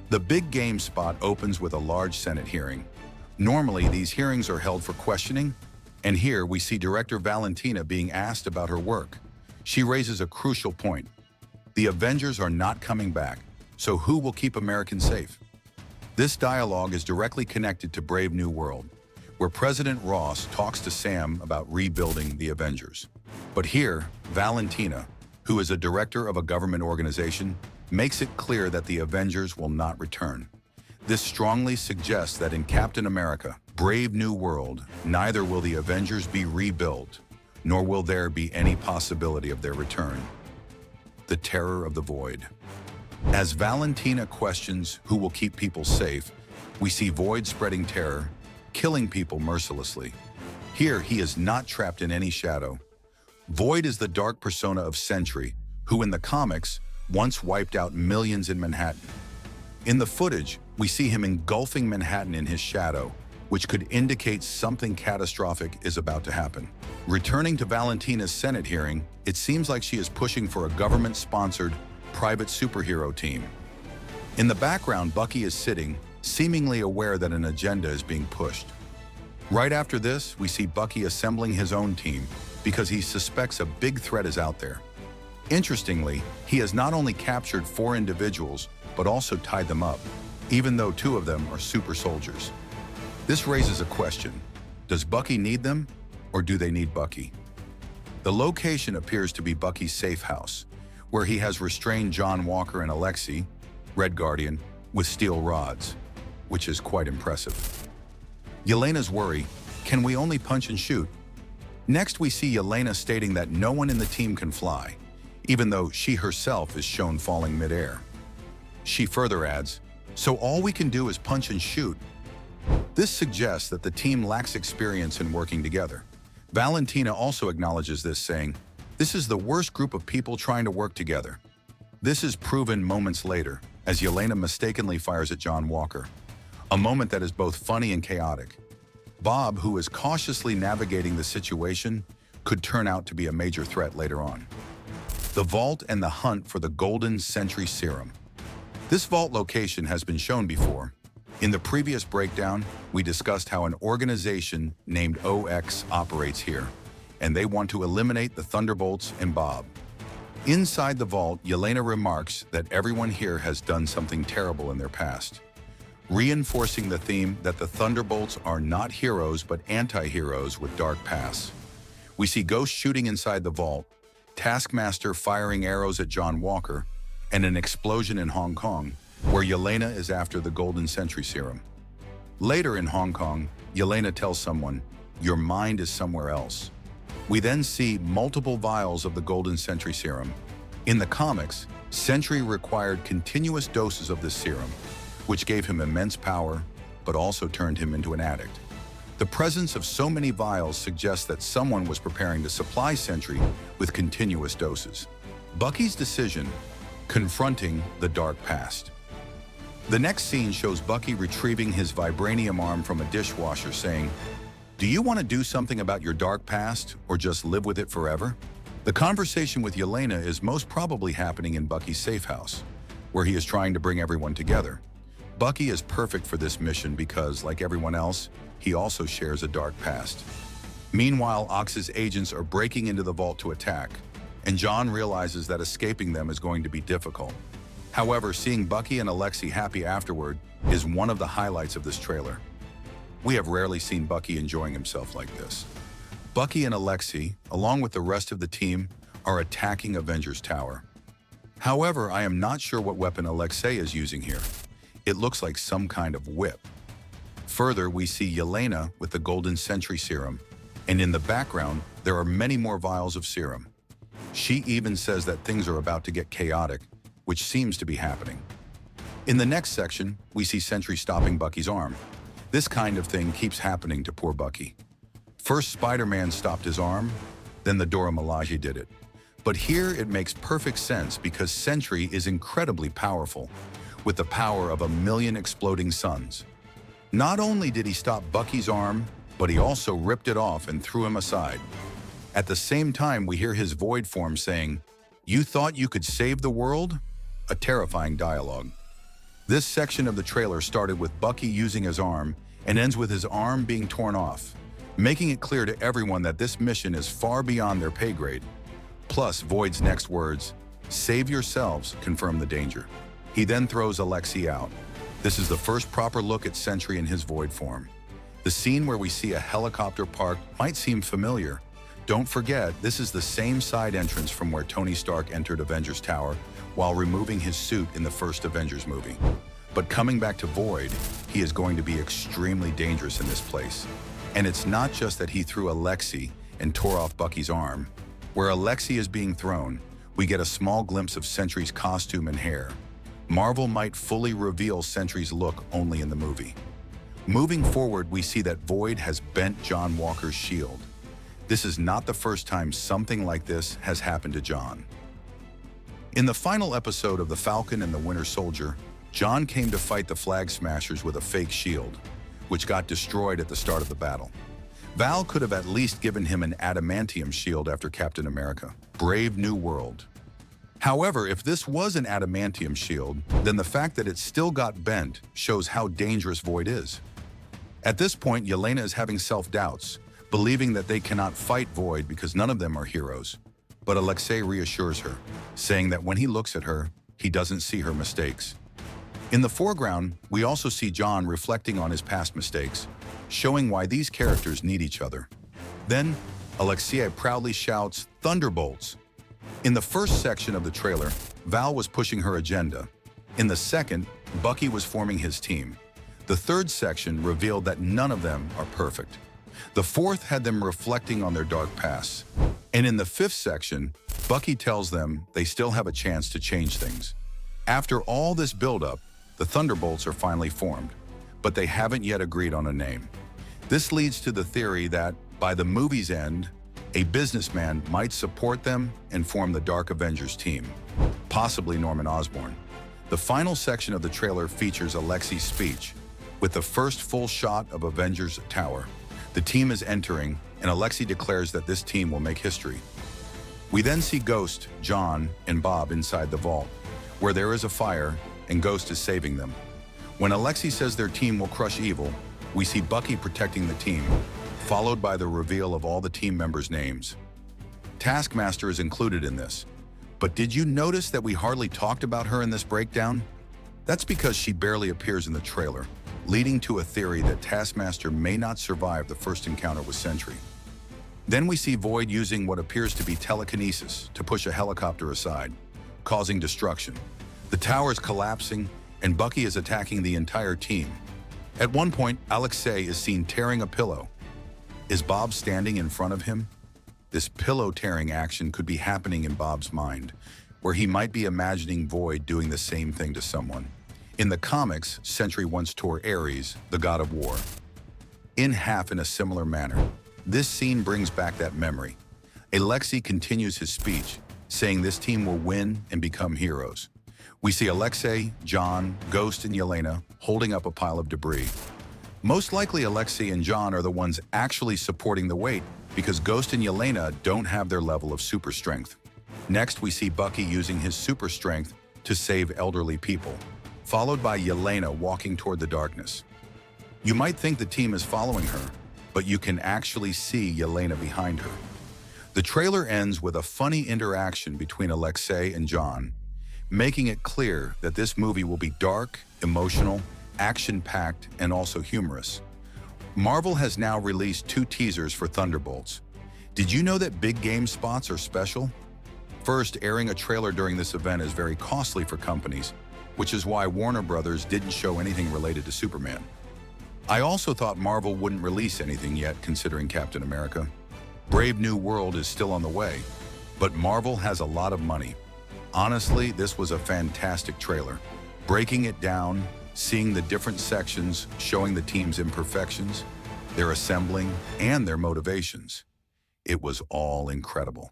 The big game spot opens with a large Senate hearing. Normally, these hearings are held for questioning, and here we see Director Valentina being asked about her work. She raises a crucial point. The Avengers are not coming back, so who will keep Americans safe? This dialogue is directly connected to Brave New World, where President Ross talks to Sam about rebuilding the Avengers. But here, Valentina, who is a director of a government organization, makes it clear that the Avengers will not return. This strongly suggests that in Captain America, Brave New World, neither will the Avengers be rebuilt, nor will there be any possibility of their return. The terror of the void. As Valentina questions who will keep people safe, we see Void spreading terror, killing people mercilessly. Here, he is not trapped in any shadow. Void is the dark persona of Sentry, who in the comics once wiped out millions in Manhattan. In the footage, we see him engulfing Manhattan in his shadow, which could indicate something catastrophic is about to happen. Returning to Valentina's Senate hearing, it seems like she is pushing for a government-sponsored private superhero team. In the background, Bucky is sitting, seemingly aware that an agenda is being pushed. Right after this, we see Bucky assembling his own team because he suspects a big threat is out there. Interestingly, he has not only captured 4 individuals, but also tied them up, even though 2 of them are super soldiers. This raises a question. Does Bucky need them, or do they need Bucky? The location appears to be Bucky's safe house, where he has restrained John Walker and Alexei, Red Guardian, with steel rods, which is quite impressive. Yelena's worry, can we only punch and shoot? Next, we see Yelena stating that no one in the team can fly, even though she herself is shown falling midair. She further adds, so all we can do is punch and shoot. This suggests that the team lacks experience in working together. Valentina also acknowledges this, saying, this is the worst group of people trying to work together. This is proven moments later, as Yelena mistakenly fires at John Walker, a moment that is both funny and chaotic. Bob, who is cautiously navigating the situation, could turn out to be a major threat later on. The vault and the hunt for the Golden Sentry Serum. This vault location has been shown before. In the previous breakdown, we discussed how an organization named OX operates here, and they want to eliminate the Thunderbolts and Bob. Inside the vault, Yelena remarks that everyone here has done something terrible in their past, reinforcing the theme that the Thunderbolts are not heroes but anti-heroes with dark pasts. We see Ghost shooting inside the vault, Taskmaster firing arrows at John Walker, and an explosion in Hong Kong, where Yelena is after the Golden Sentry Serum. Later in Hong Kong, Yelena tells someone, your mind is somewhere else. We then see multiple vials of the Golden Sentry Serum. In the comics, Sentry required continuous doses of this serum, which gave him immense power, but also turned him into an addict. The presence of so many vials suggests that someone was preparing to supply Sentry with continuous doses. Bucky's decision, confronting the dark past. The next scene shows Bucky retrieving his vibranium arm from a dishwasher, saying, do you want to do something about your dark past, or just live with it forever? The conversation with Yelena is most probably happening in Bucky's safe house, where he is trying to bring everyone together. Bucky is perfect for this mission because, like everyone else, he also shares a dark past. Meanwhile, Ox's agents are breaking into the vault to attack, and John realizes that escaping them is going to be difficult. However, seeing Bucky and Alexei happy afterward is one of the highlights of this trailer. We have rarely seen Bucky enjoying himself like this. Bucky and Alexei, along with the rest of the team, are attacking Avengers Tower. However, I am not sure what weapon Alexei is using here. It looks like some kind of whip. Further, we see Yelena with the Golden Sentry Serum, and in the background, there are many more vials of serum. She even says that things are about to get chaotic, which seems to be happening. In the next section, we see Sentry stopping Bucky's arm. This kind of thing keeps happening to poor Bucky. First, Spider-Man stopped his arm, then the Dora Milaje did it. But here it makes perfect sense because Sentry is incredibly powerful, with the power of 1,000,000 exploding suns. Not only did he stop Bucky's arm, but he also ripped it off and threw him aside. At the same time, we hear his void form saying, you thought you could save the world? A terrifying dialogue. This section of the trailer started with Bucky using his arm and ends with his arm being torn off, making it clear to everyone that this mission is far beyond their pay grade. Plus, Void's next words, "Save yourselves," confirm the danger. He then throws Alexei out. This is the first proper look at Sentry in his Void form. The scene where we see a helicopter parked might seem familiar. Don't forget, this is the same side entrance from where Tony Stark entered Avengers Tower while removing his suit in the first Avengers movie. But coming back to Void, he is going to be extremely dangerous in this place. And it's not just that he threw Alexei and tore off Bucky's arm. Where Alexei is being thrown, we get a small glimpse of Sentry's costume and hair. Marvel might fully reveal Sentry's look only in the movie. Moving forward, we see that Void has bent John Walker's shield. This is not the first time something like this has happened to John. In the final episode of The Falcon and the Winter Soldier, John came to fight the Flag Smashers with a fake shield, which got destroyed at the start of the battle. Val could have at least given him an adamantium shield after Captain America. Brave New World. However, if this was an adamantium shield, then the fact that it still got bent shows how dangerous Void is. At this point, Yelena is having self-doubts, believing that they cannot fight Void because none of them are heroes. But Alexei reassures her, saying that when he looks at her, he doesn't see her mistakes. In the foreground, we also see John reflecting on his past mistakes, showing why these characters need each other. Then, Alexei proudly shouts, "Thunderbolts!" In the first section of the trailer, Val was pushing her agenda. In the second, Bucky was forming his team. The third section revealed that none of them are perfect. The fourth had them reflecting on their dark pasts. And in the fifth section, Bucky tells them they still have a chance to change things. After all this buildup, the Thunderbolts are finally formed, but they haven't yet agreed on a name. This leads to the theory that, by the movie's end, a businessman might support them and form the Dark Avengers team, possibly Norman Osborn. The final section of the trailer features Alexei's speech, with the first full shot of Avengers Tower. The team is entering, and Alexei declares that this team will make history. We then see Ghost, John, and Bob inside the vault, where there is a fire, and Ghost is saving them. When Alexei says their team will crush evil, we see Bucky protecting the team, followed by the reveal of all the team members' names. Taskmaster is included in this, but did you notice that we hardly talked about her in this breakdown? That's because she barely appears in the trailer, leading to a theory that Taskmaster may not survive the first encounter with Sentry. Then we see Void using what appears to be telekinesis to push a helicopter aside, causing destruction. The tower is collapsing, and Bucky is attacking the entire team. At one point, Alexei is seen tearing a pillow. Is Bob standing in front of him? This pillow-tearing action could be happening in Bob's mind, where he might be imagining Void doing the same thing to someone. In the comics, Sentry once tore Ares, the god of war, in half in a similar manner. This scene brings back that memory. Alexei continues his speech, saying this team will win and become heroes. We see Alexei, John, Ghost, and Yelena holding up a pile of debris. Most likely Alexei and John are the ones actually supporting the weight because Ghost and Yelena don't have their level of super strength. Next, we see Bucky using his super strength to save elderly people, followed by Yelena walking toward the darkness. You might think the team is following her, but you can actually see Yelena behind her. The trailer ends with a funny interaction between Alexei and John, making it clear that this movie will be dark, emotional, action-packed, and also humorous. Marvel has now released 2 teasers for Thunderbolts. Did you know that big game spots are special? First, airing a trailer during this event is very costly for companies, which is why Warner Brothers didn't show anything related to Superman. I also thought Marvel wouldn't release anything yet considering Captain America. Brave New World is still on the way, but Marvel has a lot of money. Honestly, this was a fantastic trailer. Breaking it down, seeing the different sections, showing the team's imperfections, their assembling, and their motivations. It was all incredible.